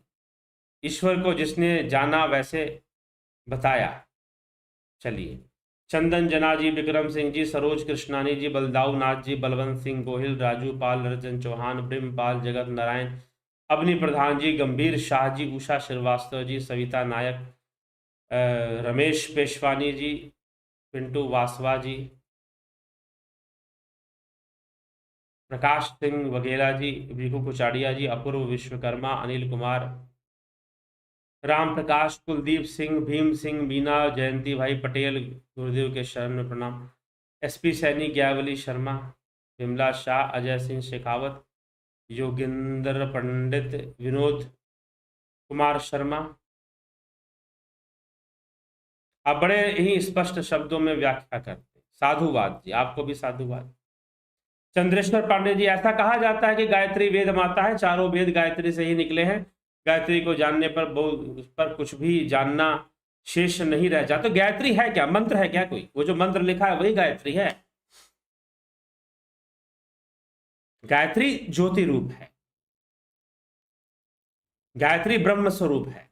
ईश्वर को जिसने जाना वैसे बताया। चलिए, चंदन जना जी, विक्रम सिंह जी, सरोज कृष्णानी जी, बलदाऊ नाथ जी, बलवंत सिंह गोहिल, राजू पाल, रजन चौहान, ब्रह्मपाल, जगत नारायण, अवनी प्रधान जी, गंभीर शाह जी, उषा श्रीवास्तव जी, सविता नायक, रमेश पेशवानी जी, पिंटू वासवा जी, प्रकाश सिंह वघेला जी, भिखू कुचाड़िया जी, अपूर्व विश्वकर्मा, अनिल कुमार, राम प्रकाश, कुलदीप सिंह, भीम सिंह, मीना, जयंती भाई पटेल, गुरुदेव के शरण में प्रणाम, एसपी सैनी, ज्ञावली शर्मा, विमला शाह, अजय सिंह शेखावत, योगिंदर पंडित, विनोद कुमार शर्मा। आप बड़े ही स्पष्ट शब्दों में व्याख्या करते। साधुवाद जी, आपको भी साधुवाद। चंद्रेश्वर पांडे जी, ऐसा कहा जाता है कि गायत्री वेद माता है, चारों वेद गायत्री से ही निकले हैं, गायत्री को जानने पर उस पर कुछ भी जानना शेष नहीं रह जाता। तो गायत्री है क्या? मंत्र है क्या कोई? वो जो मंत्र लिखा है वही गायत्री है। गायत्री ज्योति रूप है, गायत्री ब्रह्म स्वरूप है।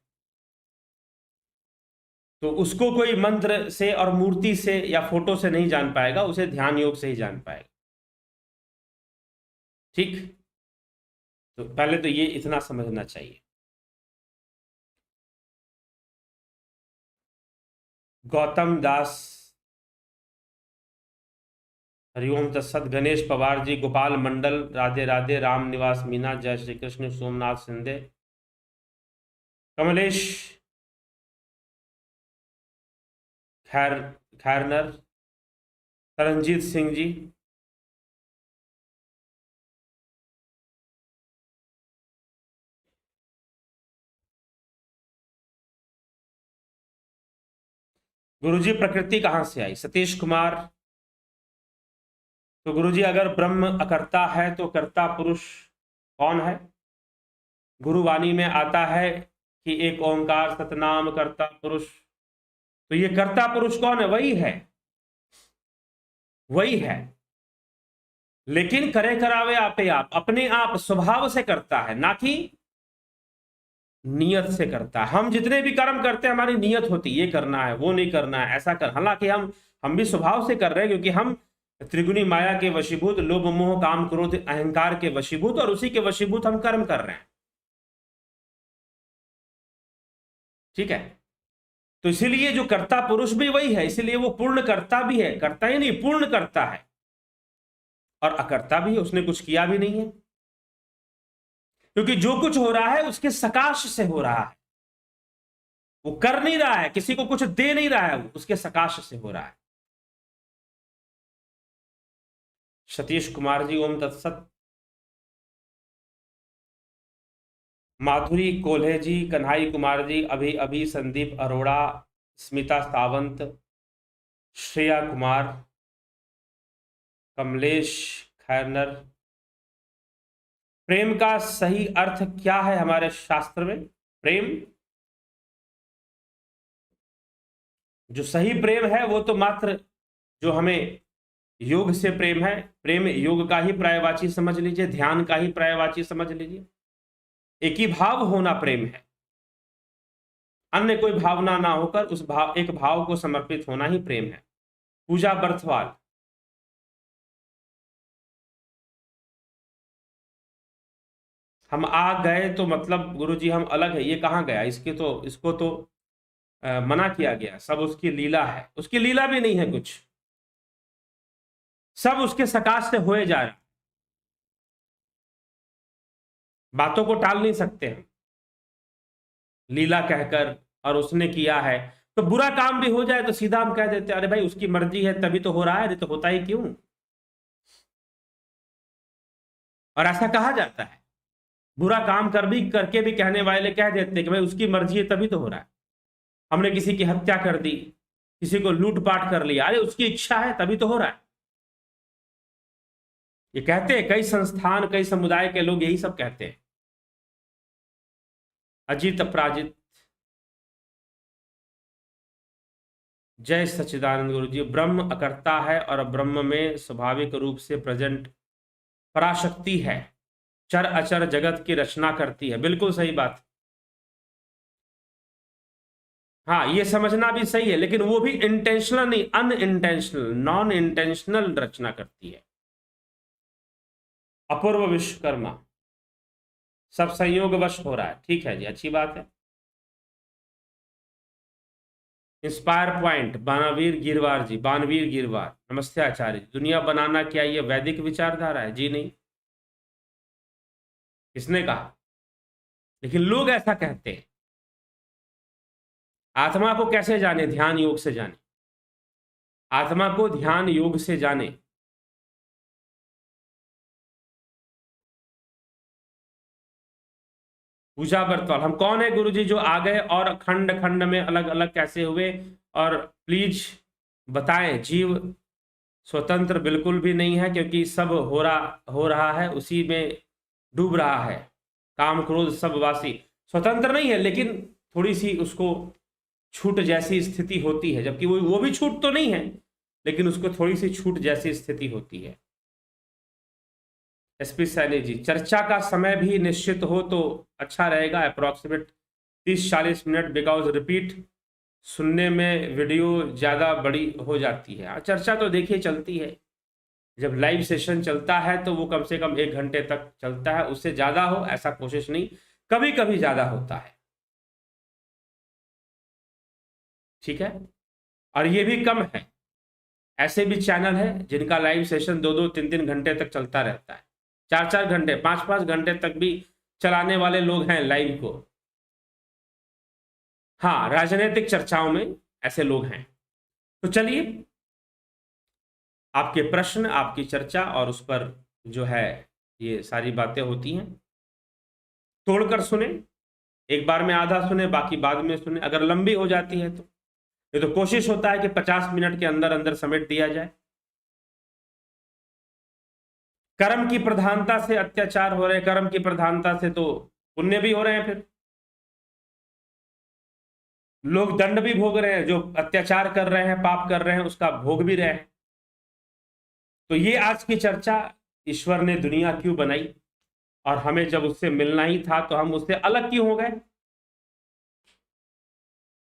तो उसको कोई मंत्र से और मूर्ति से या फोटो से नहीं जान पाएगा, उसे ध्यान योग से ही जान पाएगा। ठीक, तो पहले तो ये इतना समझना चाहिए। गौतम दास, हरिओम तत्सत। गणेश पवार जी, गोपाल मंडल, राधे राधे। राम निवास मीना, जय श्री कृष्ण। सोमनाथ सिंधे, कमलेश खैरनर, तरनजीत सिंह जी, गुरुजी प्रकृति कहां से आई? सतीश कुमार। तो गुरुजी अगर ब्रह्म अकर्ता है तो कर्ता पुरुष कौन है? गुरुवाणी में आता है कि एक ओंकार सतनाम कर्ता पुरुष। तो ये कर्ता पुरुष कौन है? वही है, वही है। लेकिन करे करावे आपे आप, अपने आप स्वभाव से करता है, ना कि नियत से करता है। हम जितने भी कर्म करते हैं हमारी नियत होती है, ये करना है, वो नहीं करना है, ऐसा कर। हालांकि हम भी स्वभाव से कर रहे हैं, क्योंकि हम त्रिगुणी माया के वशीभूत, लोभ मोह काम क्रोध अहंकार के वशीभूत, और उसी के वशीभूत हम कर्म कर रहे हैं। ठीक है, तो इसीलिए जो कर्ता पुरुष भी वही है, इसीलिए वो पूर्ण कर्ता भी है, कर्ता ही नहीं पूर्ण करता है, और अकर्ता भी है, उसने कुछ किया भी नहीं है। क्योंकि जो कुछ हो रहा है उसके सकाश से हो रहा है, वो कर नहीं रहा है, किसी को कुछ दे नहीं रहा है, वो उसके सकाश से हो रहा है। सतीश कुमार जी, ओम तत्सत। माधुरी कोल्हे जी, कन्हाई कुमार जी, अभी अभी, संदीप अरोड़ा, स्मिता सावंत, श्रेया कुमार, कमलेश खैरनर। प्रेम का सही अर्थ क्या है हमारे शास्त्र में? प्रेम, जो सही प्रेम है वो तो मात्र जो हमें योग से प्रेम है, प्रेम योग का ही पर्यायवाची समझ लीजिए, ध्यान का ही पर्यायवाची समझ लीजिए। एक ही भाव होना प्रेम है, अन्य कोई भावना ना होकर उस भाव, एक भाव को समर्पित होना ही प्रेम है। पूजा बर्थवाल, हम आ गए तो मतलब गुरुजी हम अलग है, ये कहाँ गया? इसको तो मना किया गया। सब उसकी लीला है, उसकी लीला भी नहीं है कुछ, सब उसके सकाश से होए जा रहा। बातों को टाल नहीं सकते हम लीला कहकर, और उसने किया है। तो बुरा काम भी हो जाए तो सीधा हम कह देते अरे भाई उसकी मर्जी है तभी तो हो रहा है, नहीं तो होता ही क्यों? और ऐसा कहा जाता है, बुरा काम करके भी कहने वाले कह देते हैं कि भाई उसकी मर्जी है तभी तो हो रहा है। हमने किसी की हत्या कर दी, किसी को लूटपाट कर लिया, अरे उसकी इच्छा है तभी तो हो रहा है। ये कहते हैं कई संस्थान, कई समुदाय के लोग यही सब कहते हैं। अजीत अपराजित, जय सच्चिदानंद गुरु जी। ब्रह्म अकर्ता है और ब्रह्म में स्वाभाविक रूप से प्रेजेंट पराशक्ति है, चर अचर जगत की रचना करती है। बिल्कुल सही बात। हाँ, ये समझना भी सही है, लेकिन वो भी इंटेंशनल नहीं, अनइंटेंशनल, नॉन इंटेंशनल रचना करती है। अपूर्व विश्वकर्मा, सब संयोगवश हो रहा है। ठीक है जी, अच्छी बात है। इंस्पायर पॉइंट, बानवीर गिरवार जी, बानवीर गिरवार, नमस्ते आचार्य। दुनिया बनाना क्या ये वैदिक विचारधारा है? जी नहीं, किसने कहा? लेकिन लोग ऐसा कहते हैं। आत्मा को कैसे जाने? ध्यान योग से जाने। आत्मा को ध्यान योग से जाने। पूजा बरतौल, हम कौन है गुरुजी जो आ गए और खंड खंड में अलग अलग कैसे हुए? और प्लीज बताएं। जीव स्वतंत्र बिल्कुल भी नहीं है, क्योंकि सब हो रहा है, उसी में डूब रहा है। काम क्रोध सब वासी स्वतंत्र नहीं है, लेकिन थोड़ी सी उसको छूट जैसी स्थिति होती है, जबकि वो भी छूट तो नहीं है, लेकिन उसको थोड़ी सी छूट जैसी स्थिति होती है। एसपी सैनी जी, चर्चा का समय भी निश्चित हो तो अच्छा रहेगा, अप्रोक्सीमेट 30-40 मिनट, बिकॉज रिपीट सुनने में वीडियो ज़्यादा बड़ी हो जाती है। चर्चा तो देखिए चलती है, जब लाइव सेशन चलता है तो वो कम से कम 1 घंटे तक चलता है, उससे ज़्यादा हो ऐसा कोशिश नहीं, कभी कभी ज़्यादा होता है। ठीक है, और ये भी कम है, ऐसे भी चैनल है जिनका लाइव सेशन 2-2, 3-3 घंटे तक चलता रहता है, 4-4 घंटे, 5-5 घंटे तक भी चलाने वाले लोग हैं लाइव को। हाँ, राजनीतिक चर्चाओं में ऐसे लोग हैं। तो चलिए, आपके प्रश्न, आपकी चर्चा, और उस पर जो है ये सारी बातें होती हैं, तोड़कर सुने, एक बार में आधा सुने, बाकी बाद में सुने। अगर लंबी हो जाती है तो ये तो कोशिश होता है कि 50 मिनट के अंदर अंदर समेट दिया जाए। कर्म की प्रधानता से अत्याचार हो रहे, कर्म की प्रधानता से तो पुण्य भी हो रहे हैं, फिर लोग दंड भी भोग रहे हैं, जो अत्याचार कर रहे हैं, पाप कर रहे हैं, उसका भोग भी रहे हैं। तो ये आज की चर्चा, ईश्वर ने दुनिया क्यों बनाई, और हमें जब उससे मिलना ही था तो हम उससे अलग क्यों हो गए।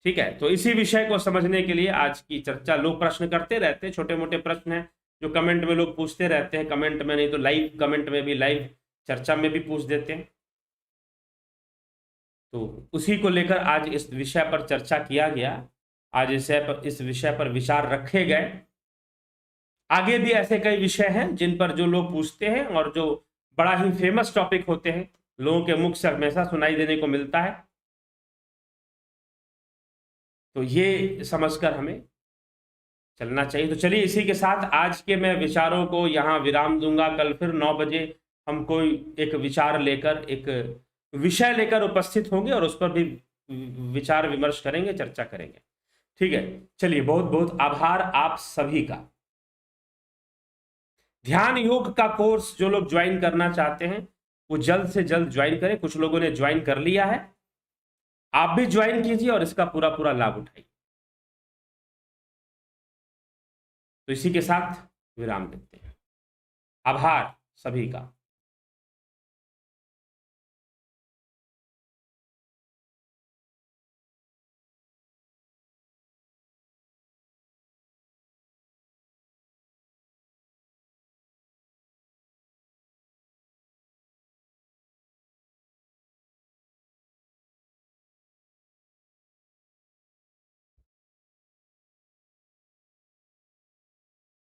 ठीक है, तो इसी विषय को समझने के लिए आज की चर्चा। लोग प्रश्न करते रहते हैं, छोटे मोटे प्रश्न हैं जो कमेंट में लोग पूछते रहते हैं, कमेंट में नहीं तो लाइव कमेंट में भी, लाइव चर्चा में भी पूछ देते हैं। तो उसी को लेकर आज इस विषय पर चर्चा किया गया, आज इस विषय पर विचार रखे गए। आगे भी ऐसे कई विषय हैं जिन पर जो लोग पूछते हैं और जो बड़ा ही फेमस टॉपिक होते हैं, लोगों के मुख से हमेशा सुनाई देने को मिलता है। तो ये समझकर हमें चलना चाहिए। तो चलिए, इसी के साथ आज के मैं विचारों को यहाँ विराम दूंगा। कल फिर 9 बजे हम कोई एक विचार लेकर, एक विषय लेकर उपस्थित होंगे और उस पर भी विचार विमर्श करेंगे, चर्चा करेंगे। ठीक है, चलिए, बहुत बहुत आभार आप सभी का। ध्यान योग का कोर्स जो लोग ज्वाइन करना चाहते हैं वो जल्द से जल्द ज्वाइन करें। कुछ लोगों ने ज्वाइन कर लिया है, आप भी ज्वाइन कीजिए और इसका पूरा पूरा लाभ उठाइए। तो इसी के साथ विराम देते हैं। आभार सभी का।